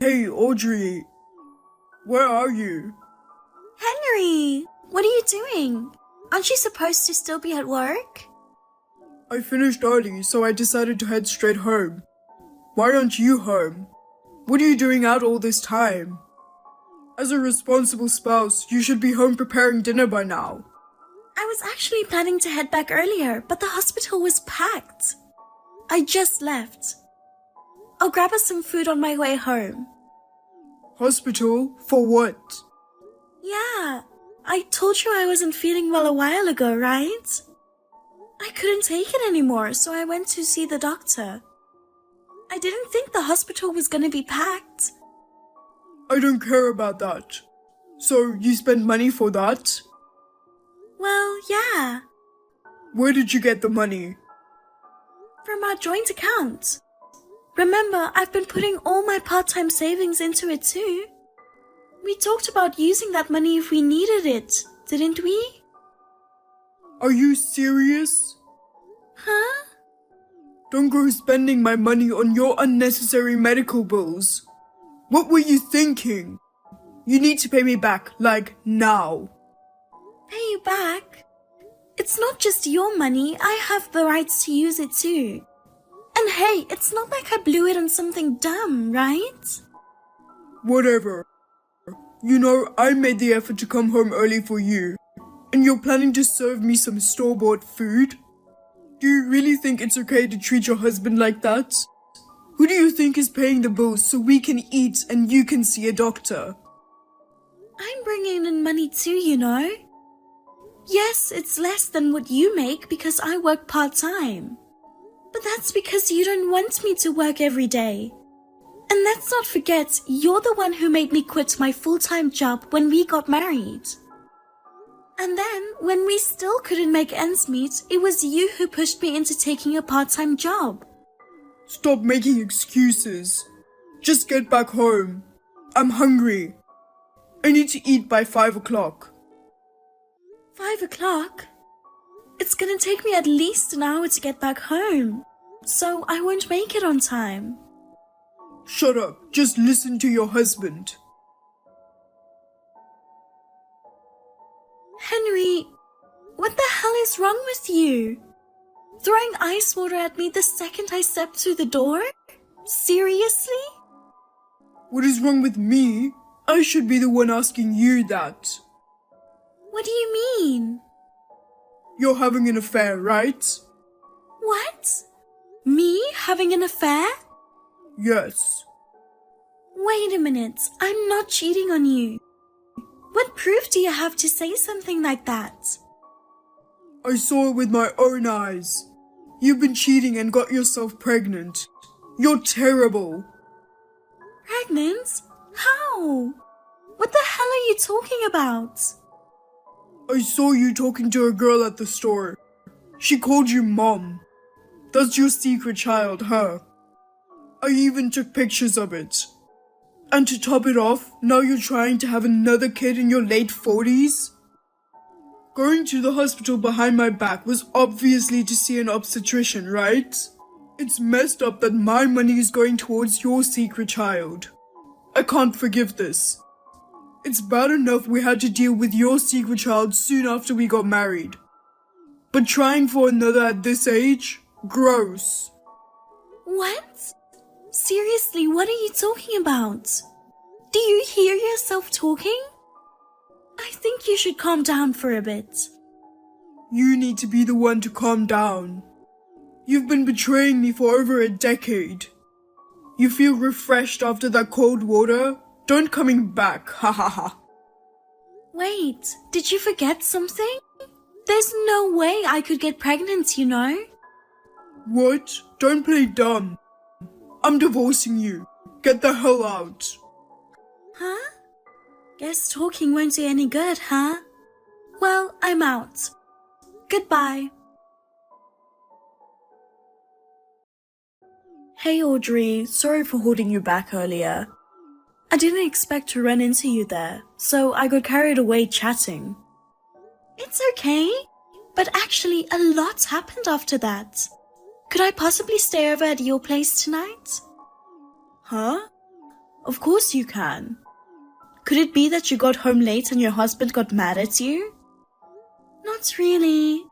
Hey, Audrey. Where are you? Henry, what are you doing? Aren't you supposed to still be at work? I finished early, so I decided to head straight home. Why aren't you home? What are you doing out all this time? As a responsible spouse, you should be home preparing dinner by now. I was actually planning to head back earlier, but the hospital was packed. I just left. I'll grab us some food on my way home. Hospital? For what? Yeah, I told you I wasn't feeling well a while ago, right? I couldn't take it anymore, so I went to see the doctor. I didn't think the hospital was gonna be packed. I don't care about that. So, you spent money for that? Well, yeah, Where did you get the money? from our joint account. Remember, I've been putting all my part-time savings into it too. We talked about using that money if we needed it, didn't we? Are you serious? Huh? Don't go spending my money on your unnecessary medical bills. What were you thinking? You need to pay me back, like, now. Pay you back? It's not just your money, I have the rights to use it too. And hey, it's not like I blew it on something dumb, right? Whatever. You know, I made the effort to come home early for you. And you're planning to serve me some store-bought food? Do you really think it's okay to treat your husband like that? Who do you think is paying the bills so we can eat and you can see a doctor? I'm bringing in money too, you know. Yes, it's less than what you make because I work part-time. But that's because you don't want me to work every day. And let's not forget, you're the one who made me quit my full-time job when we got married. And then, when we still couldn't make ends meet, it was you who pushed me into taking a part-time job. Stop making excuses. Just get back home. I'm hungry. I need to eat by 5 o'clock. 5 o'clock? It's gonna take me at least an hour to get back home, so I won't make it on time. Shut up. Just listen to your husband. Henry, what the hell is wrong with you? Throwing ice water at me the second I stepped through the door? Seriously? What is wrong with me? I should be the one asking you that. What do you mean? You're having an affair, right? What? Me having an affair? Yes. Wait a minute, I'm not cheating on you. What proof do you have to say something like that? I saw it with my own eyes. You've been cheating and got yourself pregnant. You're terrible. Pregnant? How? What the hell are you talking about? I saw you talking to a girl at the store. She called you Mom. That's your secret child, huh? I even took pictures of it. And to top it off, now you're trying to have another kid in your late 40s? Going to the hospital behind my back was obviously to see an obstetrician, right? It's messed up that my money is going towards your secret child. I can't forgive this. It's bad enough we had to deal with your secret child soon after we got married. But trying for another at this age? Gross. What? Seriously, what are you talking about? Do you hear yourself talking? I think you should calm down for a bit. You need to be the one to calm down. You've been betraying me for over a decade. You feel refreshed after that cold water? Don't coming back, ha ha ha. Wait, did you forget something? There's no way I could get pregnant, you know? What? Don't play dumb. I'm divorcing you. Get the hell out. Huh? Guess talking won't do any good, huh? Well, I'm out. Goodbye. Hey Audrey, sorry for holding you back earlier. I didn't expect to run into you there, so I got carried away chatting. It's okay, but actually a lot happened after that. Could I possibly stay over at your place tonight? Huh? of course you can. Could it be that you got home late and your husband got mad at you? Not really.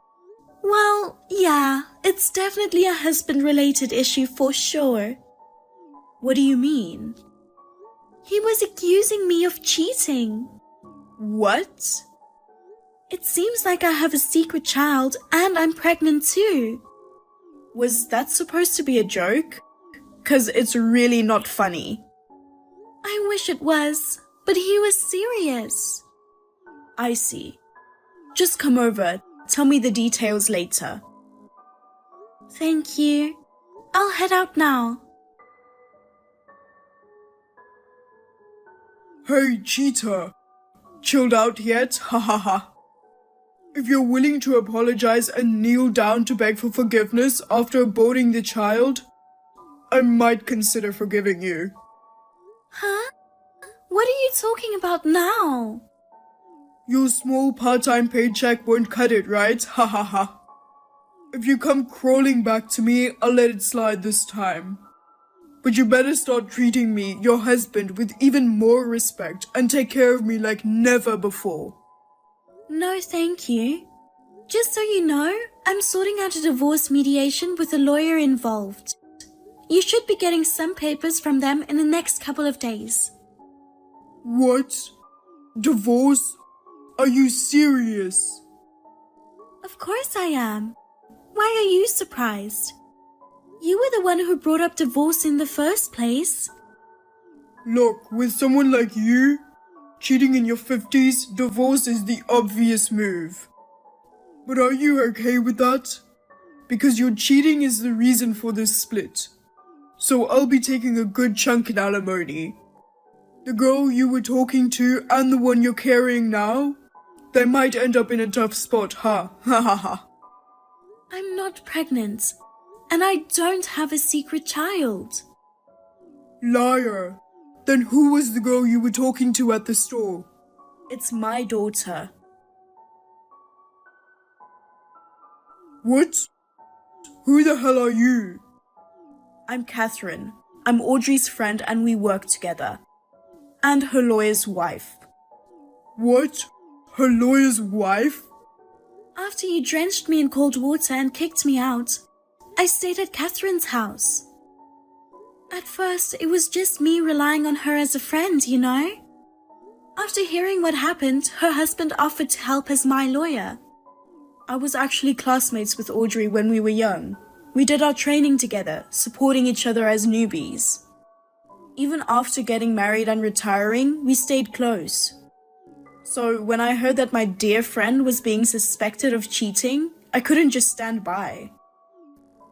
Well, yeah, it's definitely a husband-related issue for sure. What do you mean? He was accusing me of cheating. What? It seems like I have a secret child and I'm pregnant too. Was that supposed to be a joke? 'Cause it's really not funny. I wish it was, but he was serious. I see. Just come over. Tell me the details later. Thank you. I'll head out now. Hey, Cheetah. Chilled out yet? Ha ha ha. If you're willing to apologize and kneel down to beg for forgiveness after aborting the child, I might consider forgiving you. Huh? What are you talking about now? Your small part-time paycheck won't cut it, right? Ha ha ha. If you come crawling back to me, I'll let it slide this time. But you better start treating me, your husband, with even more respect and take care of me like never before. No, thank you. Just so you know, I'm sorting out a divorce mediation with a lawyer involved. You should be getting some papers from them in the next couple of days. What? Divorce? Are you serious? Of course I am. Why are you surprised? You were the one who brought up divorce in the first place. Look, with someone like you, cheating in your 50s, divorce is the obvious move. But are you okay with that? Because your cheating is the reason for this split. So I'll be taking a good chunk in alimony. The girl you were talking to and the one you're carrying now, they might end up in a tough spot, huh? Ha ha ha. I'm not pregnant, and I don't have a secret child. Liar. Then who was the girl you were talking to at the store? It's my daughter. What? Who the hell are you? I'm Catherine. I'm Audrey's friend and we work together. And her lawyer's wife. What? Her lawyer's wife? After you drenched me in cold water and kicked me out, I stayed at Catherine's house. At first, it was just me relying on her as a friend, you know? After hearing what happened, her husband offered to help as my lawyer. I was actually classmates with Audrey when we were young. We did our training together, supporting each other as newbies. Even after getting married and retiring, we stayed close. So when I heard that my dear friend was being suspected of cheating, I couldn't just stand by.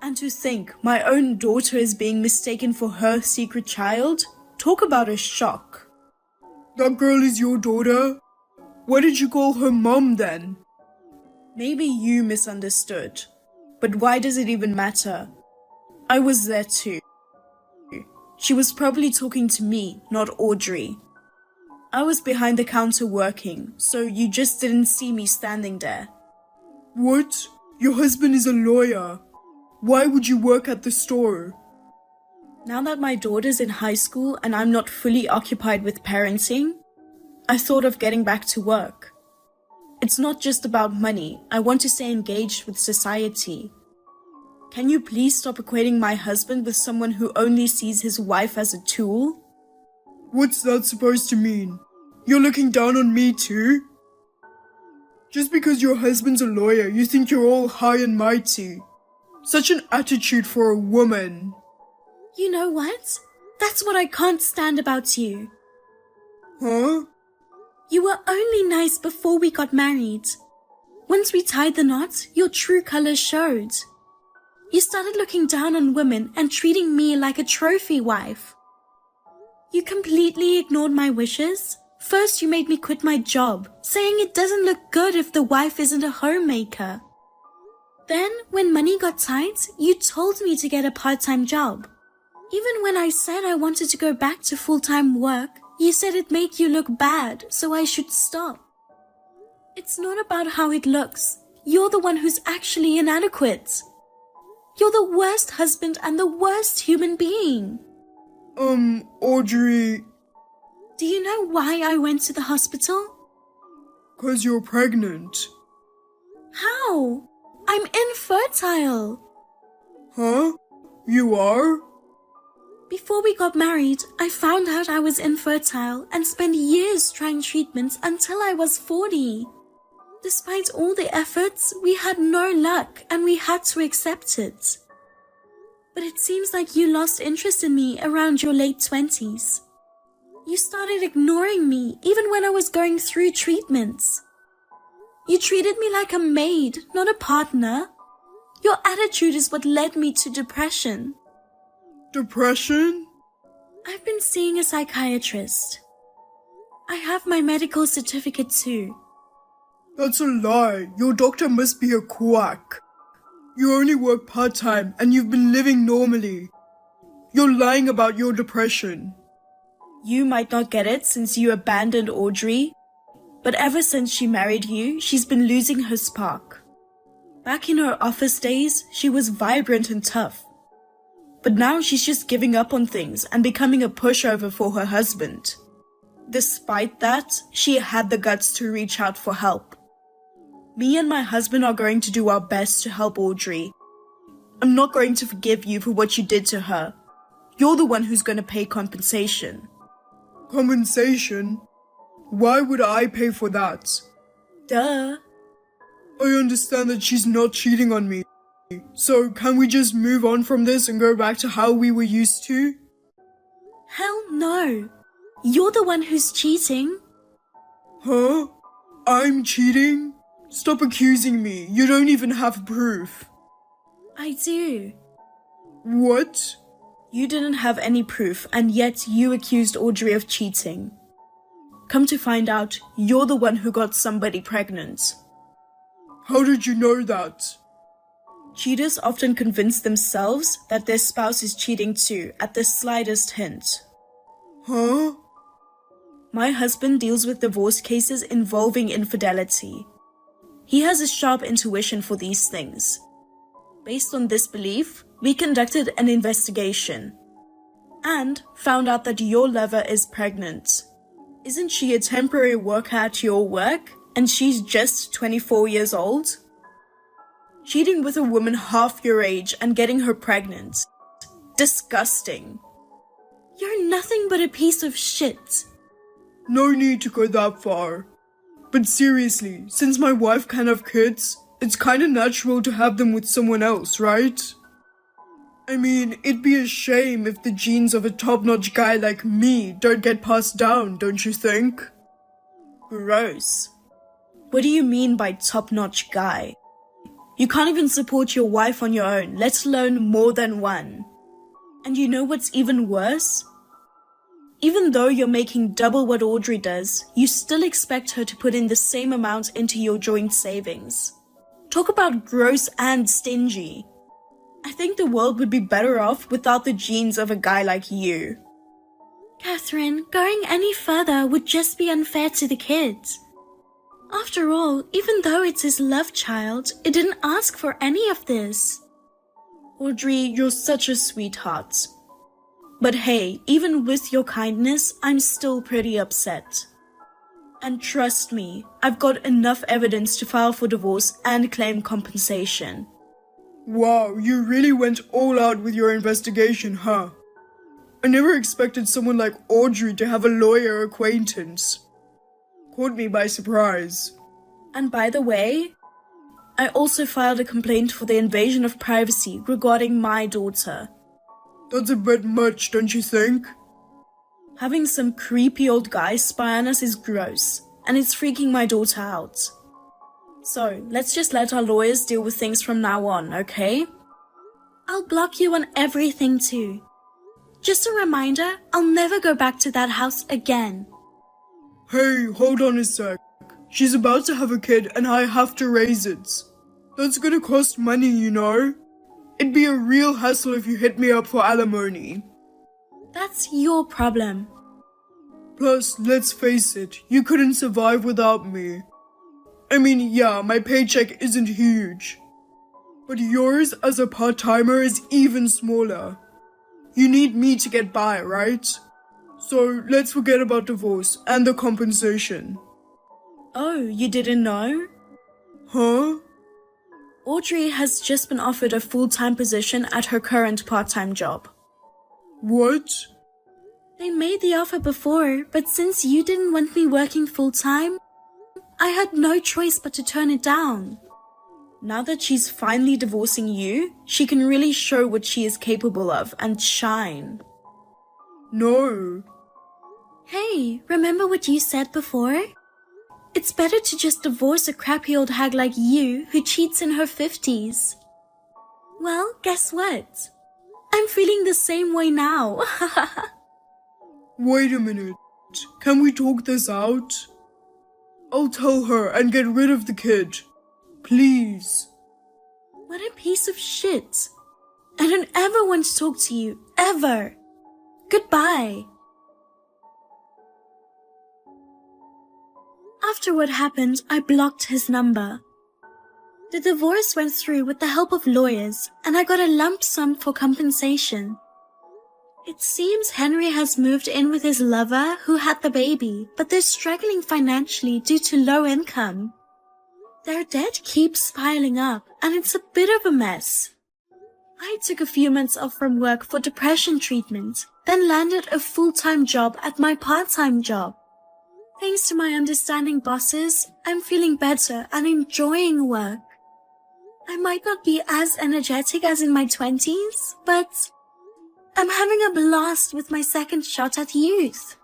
And to think my own daughter is being mistaken for her secret child? Talk about a shock. That girl is your daughter? What did you call her mom then? Maybe you misunderstood. But why does it even matter? I was there too. She was probably talking to me, not Audrey. I was behind the counter working, so you just didn't see me standing there. What? Your husband is a lawyer. Why would you work at the store? Now that my daughter's in high school and I'm not fully occupied with parenting, I thought of getting back to work. It's not just about money. I want to stay engaged with society. Can you please stop equating my husband with someone who only sees his wife as a tool? What's that supposed to mean? You're looking down on me too? Just because your husband's a lawyer, you think you're all high and mighty. Such an attitude for a woman. You know what? That's what I can't stand about you. Huh? You were only nice before we got married. Once we tied the knot, your true colors showed. You started looking down on women and treating me like a trophy wife. You completely ignored my wishes. First, you made me quit my job, saying it doesn't look good if the wife isn't a homemaker. Then, when money got tight, you told me to get a part-time job. Even when I said I wanted to go back to full-time work, you said it'd make you look bad, so I should stop. It's not about how it looks. You're the one who's actually inadequate. You're the worst husband and the worst human being. Audrey, Do you know why I went to the hospital? 'Cause you're pregnant. How? I'm infertile. Huh? You are? Before we got married, I found out I was infertile and spent years trying treatments until I was 40. Despite all the efforts, we had no luck and we had to accept it. But it seems like you lost interest in me around your late 20s. You started ignoring me even when I was going through treatments. You treated me like a maid, not a partner. Your attitude is what led me to depression. Depression? I've been seeing a psychiatrist. I have my medical certificate too. That's a lie. Your doctor must be a quack. You only work part-time and you've been living normally. You're lying about your depression. You might not get it since you abandoned Audrey, but ever since she married you, she's been losing her spark. Back in her office days, she was vibrant and tough. But now she's just giving up on things and becoming a pushover for her husband. Despite that, she had the guts to reach out for help. Me and my husband are going to do our best to help Audrey. I'm not going to forgive you for what you did to her. You're the one who's going to pay compensation. Compensation? Why would I pay for that? Duh. I understand that she's not cheating on me. So can we just move on from this and go back to how we were used to? Hell no. You're the one who's cheating. Huh? I'm cheating? Stop accusing me. You don't even have proof. I do. What? You didn't have any proof, and yet you accused Audrey of cheating. Come to find out, you're the one who got somebody pregnant. How did you know that? Cheaters often convince themselves that their spouse is cheating too at the slightest hint. Huh? My husband deals with divorce cases involving infidelity. He has a sharp intuition for these things. Based on this belief, we conducted an investigation and found out that your lover is pregnant. Isn't she a temporary worker at your work and she's just 24 years old? Cheating with a woman half your age and getting her pregnant. Disgusting. You're nothing but a piece of shit. No need to go that far. But seriously, since my wife can't have kids, it's kinda natural to have them with someone else, right? I mean, it'd be a shame if the genes of a top-notch guy like me don't get passed down, don't you think? Gross. What do you mean by top-notch guy? You can't even support your wife on your own, let alone more than one. And you know what's even worse? Even though you're making double what Audrey does, you still expect her to put in the same amount into your joint savings. Talk about gross and stingy. I think the world would be better off without the genes of a guy like you. Catherine, going any further would just be unfair to the kids. After all, even though it's his love child, it didn't ask for any of this. Audrey, you're such a sweetheart. But hey, even with your kindness, I'm still pretty upset. And trust me, I've got enough evidence to file for divorce and claim compensation. Wow, you really went all out with your investigation, huh? I never expected someone like Audrey to have a lawyer acquaintance. Caught me by surprise. And by the way, I also filed a complaint for the invasion of privacy regarding my daughter. That's a bit much, don't you think? Having some creepy old guy spy on us is gross, and it's freaking my daughter out. So, let's just let our lawyers deal with things from now on, okay? I'll block you on everything too. Just a reminder, I'll never go back to that house again. Hey, hold on a sec. She's about to have a kid and I have to raise it. That's gonna cost money, you know? It'd be a real hassle if you hit me up for alimony. That's your problem. Plus, let's face it, you couldn't survive without me. I mean, yeah, my paycheck isn't huge. But yours as a part-timer is even smaller. You need me to get by, right? So let's forget about divorce and the compensation. Oh, you didn't know? Huh? Audrey has just been offered a full-time position at her current part-time job. What? They made the offer before, but since you didn't want me working full-time, I had no choice but to turn it down. Now that she's finally divorcing you, she can really show what she is capable of and shine. No. Hey, remember what you said before? It's better to just divorce a crappy old hag like you who cheats in her 50s. Well, guess what? I'm feeling the same way now. Wait a minute. Can we talk this out? I'll tell her and get rid of the kid. Please. What a piece of shit. I don't ever want to talk to you, ever. Goodbye. After what happened, I blocked his number. The divorce went through with the help of lawyers, and I got a lump sum for compensation. It seems Henry has moved in with his lover who had the baby, but they're struggling financially due to low income. Their debt keeps piling up, and it's a bit of a mess. I took a few months off from work for depression treatment, then landed a full-time job at my part-time job. Thanks to my understanding bosses, I'm feeling better and enjoying work. I might not be as energetic as in my 20s, but I'm having a blast with my second shot at youth.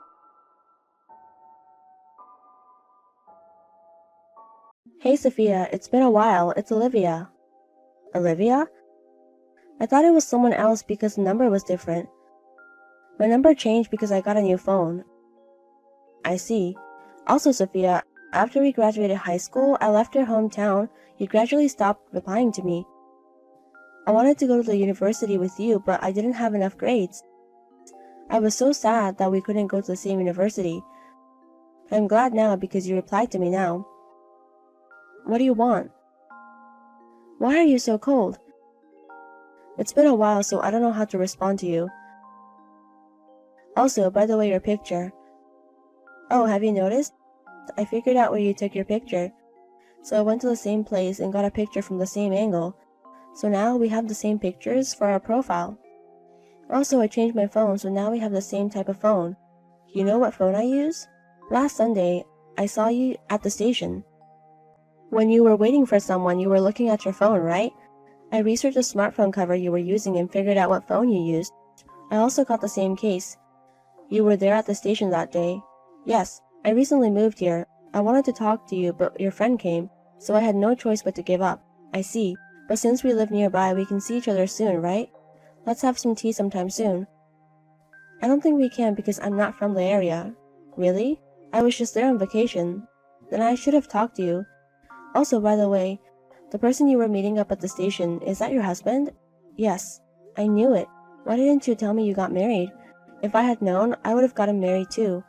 Hey Sophia, it's been a while. It's Olivia. Olivia? I thought it was someone else because the number was different. My number changed because I got a new phone. I see. Also, Sophia, after we graduated high school, I left your hometown. You gradually stopped replying to me. I wanted to go to the university with you, but I didn't have enough grades. I was so sad that we couldn't go to the same university. I'm glad now because you replied to me now. What do you want? Why are you so cold? It's been a while, so I don't know how to respond to you. Also, by the way, your picture. Oh, have you noticed? I figured out where you took your picture. So I went to the same place and got a picture from the same angle. So now we have the same pictures for our profile. Also, I changed my phone, so now we have the same type of phone. You know what phone I use? Last Sunday, I saw you at the station. When you were waiting for someone, you were looking at your phone, right? I researched the smartphone cover you were using and figured out what phone you used. I also got the same case. You were there at the station that day. Yes, I recently moved here. I wanted to talk to you, but your friend came, so I had no choice but to give up. I see. But since we live nearby, we can see each other soon, right? Let's have some tea sometime soon. I don't think we can because I'm not from the area. Really? I was just there on vacation. Then I should have talked to you. Also, by the way, the person you were meeting up at the station, is that your husband? Yes. I knew it. Why didn't you tell me you got married? If I had known, I would have gotten married too.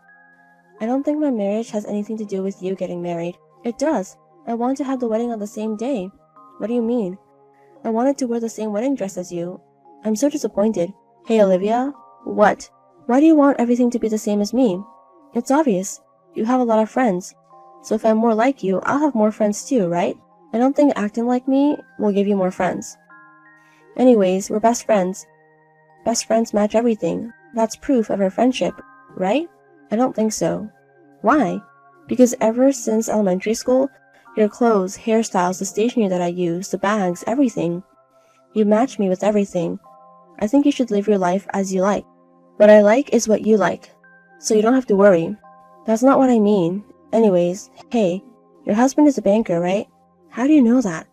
I don't think my marriage has anything to do with you getting married. It does. I want to have the wedding on the same day. What do you mean? I wanted to wear the same wedding dress as you. I'm so disappointed. Hey, Olivia? What? Why do you want everything to be the same as me? It's obvious. You have a lot of friends. So if I'm more like you, I'll have more friends too, right? I don't think acting like me will give you more friends. Anyways, we're best friends. Best friends match everything. That's proof of our friendship, right? I don't think so. Why? Because ever since elementary school, your clothes, hairstyles, the stationery that I use, the bags, everything. You match me with everything. I think you should live your life as you like. What I like is what you like. So you don't have to worry. That's not what I mean. Anyways, hey, your husband is a banker, right? How do you know that?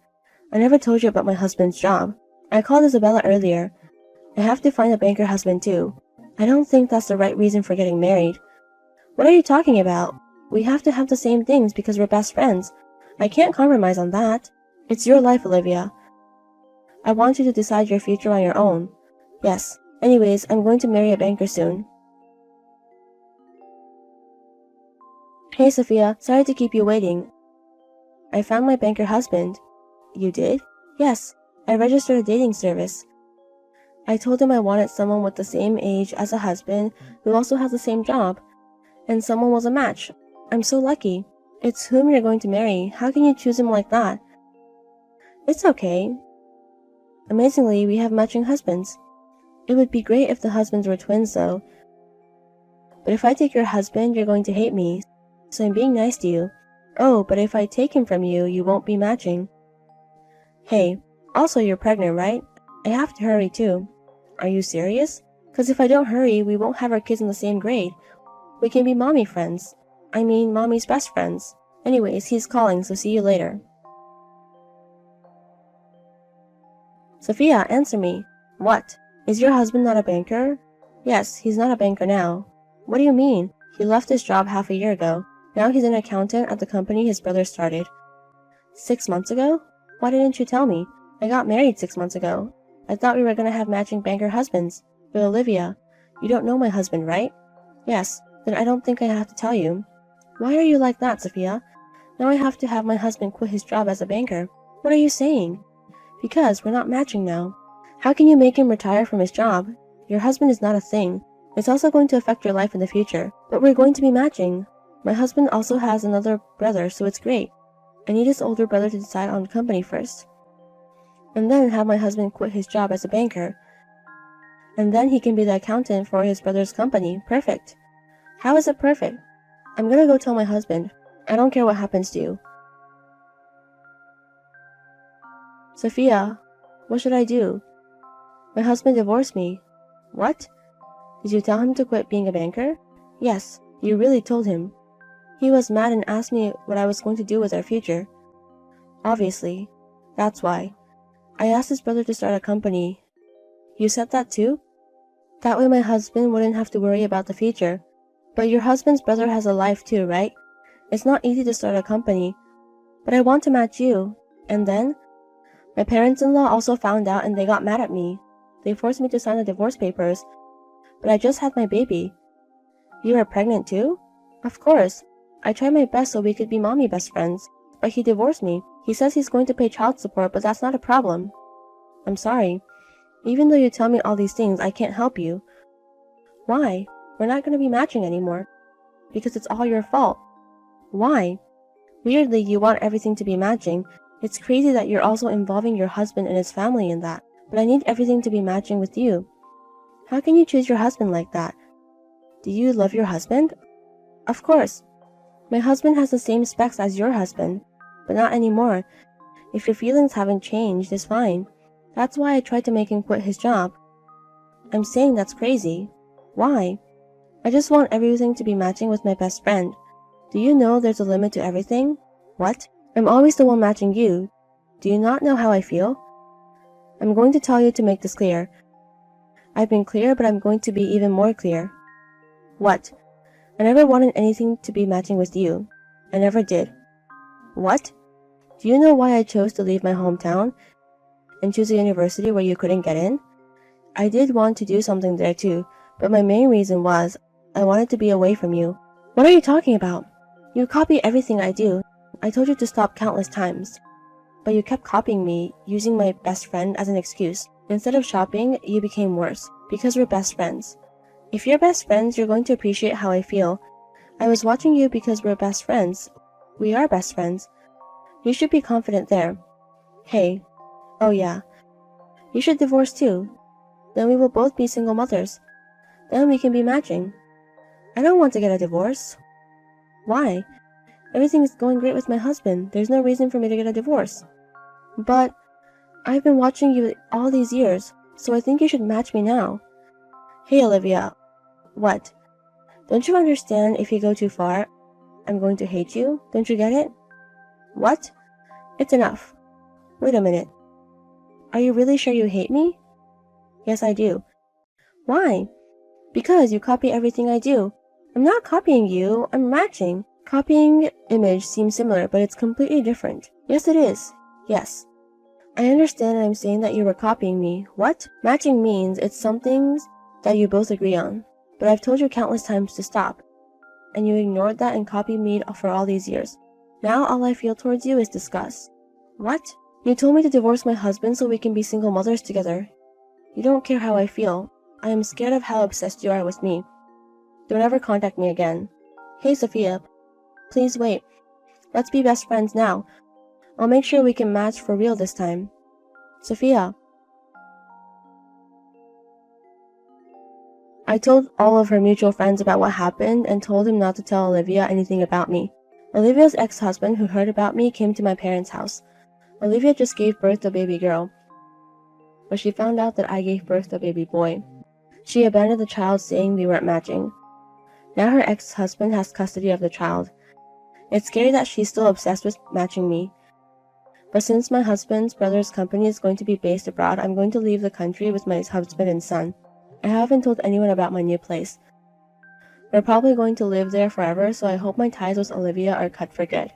I never told you about my husband's job. I called Isabella earlier. I have to find a banker husband too. I don't think that's the right reason for getting married. What are you talking about? We have to have the same things because we're best friends. I can't compromise on that. It's your life, Olivia. I want you to decide your future on your own. Yes. Anyways, I'm going to marry a banker soon. Hey, Sophia. Sorry to keep you waiting. I found my banker husband. You did? Yes. I registered a dating service. I told him I wanted someone with the same age as a husband who also has the same job. And someone was a match. I'm so lucky. It's whom you're going to marry. How can you choose him like that? It's okay. Amazingly, we have matching husbands. It would be great if the husbands were twins, though. But if I take your husband, you're going to hate me, so I'm being nice to you. Oh, but if I take him from you, you won't be matching. Hey, also you're pregnant, right? I have to hurry too. Are you serious? 'Cause if I don't hurry, we won't have our kids in the same grade. We can be mommy friends. I mean, mommy's best friends. Anyways, he's calling, so see you later. Sophia, answer me. What? Is your husband not a banker? Yes, he's not a banker now. What do you mean? He left his job half a year ago. Now he's an accountant at the company his brother started. 6 months ago? Why didn't you tell me? I got married 6 months ago. I thought we were gonna have matching banker husbands. But Olivia, you don't know my husband, right? Yes, then I don't think I have to tell you. Why are you like that, Sophia? Now I have to have my husband quit his job as a banker. What are you saying? Because we're not matching now. How can you make him retire from his job? Your husband is not a thing. It's also going to affect your life in the future. But we're going to be matching. My husband also has another brother, so it's great. I need his older brother to decide on company first. And then have my husband quit his job as a banker. And then he can be the accountant for his brother's company. Perfect. How is it perfect? I'm gonna go tell my husband. I don't care what happens to you. Sophia, what should I do? My husband divorced me. What? Did you tell him to quit being a banker? Yes, you really told him. He was mad and asked me what I was going to do with our future. Obviously. That's why. I asked his brother to start a company. You said that too? That way my husband wouldn't have to worry about the future. But your husband's brother has a life too, right? It's not easy to start a company. But I want to match you. And then? My parents-in-law also found out and they got mad at me. They forced me to sign the divorce papers. But I just had my baby. You are pregnant too? Of course. I tried my best so we could be mommy best friends. But he divorced me. He says he's going to pay child support, but that's not a problem. I'm sorry. Even though you tell me all these things, I can't help you. Why? We're not going to be matching anymore. Because it's all your fault. Why? Weirdly, you want everything to be matching. It's crazy that you're also involving your husband and his family in that. But I need everything to be matching with you. How can you choose your husband like that? Do you love your husband? Of course. My husband has the same specs as your husband. But not anymore. If your feelings haven't changed, it's fine. That's why I tried to make him quit his job. I'm saying that's crazy. Why? I just want everything to be matching with my best friend. Do you know there's a limit to everything? What? I'm always the one matching you. Do you not know how I feel? I'm going to tell you to make this clear. I've been clear, but I'm going to be even more clear. What? I never wanted anything to be matching with you. I never did. What? Do you know why I chose to leave my hometown and choose a university where you couldn't get in? I did want to do something there too, but my main reason was I wanted to be away from you. What are you talking about? You copy everything I do. I told you to stop countless times. But you kept copying me, using my best friend as an excuse. Instead of shopping, you became worse, because we're best friends. If you're best friends, you're going to appreciate how I feel. I was watching you because we're best friends. We are best friends. You should be confident there. Hey. Oh yeah. You should divorce too. Then we will both be single mothers. Then we can be matching. I don't want to get a divorce. Why? Everything is going great with my husband. There's no reason for me to get a divorce. But I've been watching you all these years, so I think you should match me now. Hey Olivia. What? Don't you understand if you go too far, I'm going to hate you? Don't you get it? What? It's enough. Wait a minute. Are you really sure you hate me? Yes, I do. Why? Because you copy everything I do. I'm not copying you, I'm matching. Copying image seems similar, but it's completely different. Yes, it is. Yes. I understand and I'm saying that you were copying me. What? Matching means it's something that you both agree on. But I've told you countless times to stop. And you ignored that and copied me for all these years. Now all I feel towards you is disgust. What? You told me to divorce my husband so we can be single mothers together. You don't care how I feel. I am scared of how obsessed you are with me. Don't ever contact me again. Hey, Sophia. Please wait. Let's be best friends now. I'll make sure we can match for real this time. Sophia. I told all of her mutual friends about what happened and told him not to tell Olivia anything about me. Olivia's ex-husband, who heard about me, came to my parents' house. Olivia just gave birth to a baby girl, but she found out that I gave birth to a baby boy. She abandoned the child, saying we weren't matching. Now her ex-husband has custody of the child. It's scary that she's still obsessed with matching me. But since my husband's brother's company is going to be based abroad, I'm going to leave the country with my husband and son. I haven't told anyone about my new place. We're probably going to live there forever, so I hope my ties with Olivia are cut for good.